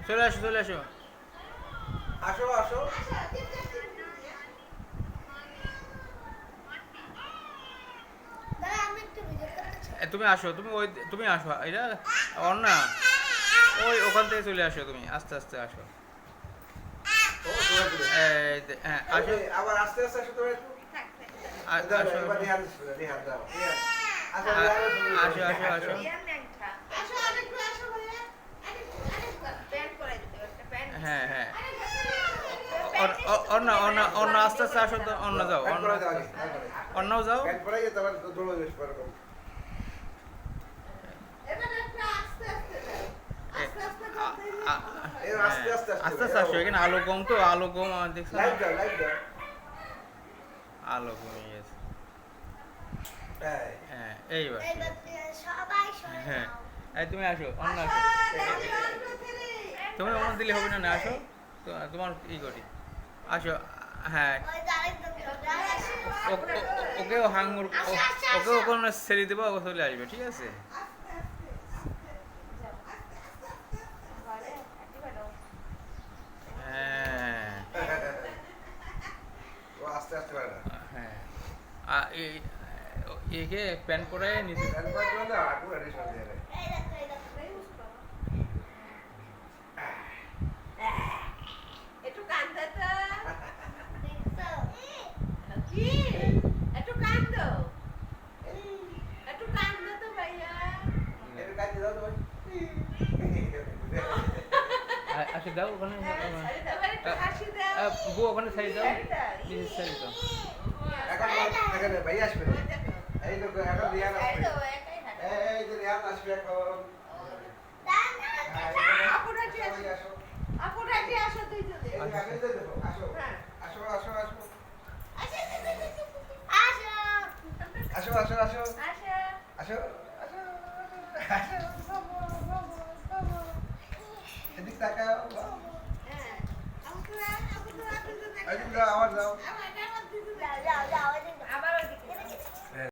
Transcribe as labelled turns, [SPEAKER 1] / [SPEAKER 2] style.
[SPEAKER 1] চলে আসো চলে আসো।
[SPEAKER 2] আসো আসো।
[SPEAKER 1] তুমি আসো, তুমি ওই তুমি আসো, এটা অন্য না, ওই ওখান থেকে চলে আসো, তুমি আস্তে আস্তে আসো।
[SPEAKER 2] ও দৌড়ে দৌড়ে।
[SPEAKER 1] হ্যাঁ আসো।
[SPEAKER 2] আবার আস্তে আস্তে আসো তোমরা একটু। দাও
[SPEAKER 1] আসো
[SPEAKER 2] এবার রিহান শুরু রিহান দাও রিহান। আসো
[SPEAKER 1] আসো আসো আসো। হ্যাঁ হ্যাঁ, অন্য অন্য অন্য আস্তে আস্তে আসো তো, অন্য যাও, অন্য অন্য যাও।
[SPEAKER 2] প্যান্ট পরে গিয়ে তারপর দৌড়ে বেশ পরে করো। আস্তে আস্তে
[SPEAKER 1] আস্তে আস্তে আসো, এখানে আলো কম তো, আলো কম দেখছো,
[SPEAKER 2] লাইট দাও লাইট দাও।
[SPEAKER 1] আলো কমে গেছে।
[SPEAKER 2] হ্যাঁ
[SPEAKER 1] হ্যাঁ এইবার
[SPEAKER 3] সবাই
[SPEAKER 1] হ্যাঁ, এই তুমি আসো, অন্য আসো। তুমি অন্য দিলে হবে না, না আসো তোমার ই করি, আসো। হ্যাঁ ওকেও হাঙ্গুর, ওকে ওখানে ছেড়ে দেবো, ও চলে আসবে, ঠিক আছে। হ্যাঁ
[SPEAKER 2] ও আস্তে আস্তে পারে না।
[SPEAKER 1] হ্যাঁ, একে প্যান্ট পরে নিচে।
[SPEAKER 2] প্যান্ট পরে দিলে না আকু রেডি সব দিয়ে দেয়।
[SPEAKER 4] একটু কান্দো তো কি একটু কান্দো তো ভাইয়া
[SPEAKER 2] একটু কাটি দাও তো ভাই।
[SPEAKER 1] আসে দাও ওখানে,
[SPEAKER 4] এবার একটু হাসি দাও
[SPEAKER 1] বউ ওখানে সাইড দাও,
[SPEAKER 4] শাড়ি দাও।
[SPEAKER 1] নিচের সাইড দাও।
[SPEAKER 2] এখন এখানে ভাই আসবে না। এই তো এখন রিহান
[SPEAKER 4] এই
[SPEAKER 2] আসবে।
[SPEAKER 4] তো একাই হাঁটে।
[SPEAKER 2] এই যে রিহান আসবে এখন।
[SPEAKER 4] আপুরা কি আসো
[SPEAKER 2] আসো।
[SPEAKER 4] আপুরা কি আসো দুইজনে
[SPEAKER 2] এই যে আগে দেখো আসো।
[SPEAKER 4] হ্যাঁ।
[SPEAKER 2] আসো আসো আসো।
[SPEAKER 3] আসো
[SPEAKER 2] আসো আসো আসো।
[SPEAKER 4] আসো
[SPEAKER 2] আসো আসো আসো বাবা বাবা এদিক তাকাও
[SPEAKER 4] হ্যাঁ আপুরা দুজনে
[SPEAKER 2] এদিক যাও আবার যাও
[SPEAKER 4] আবার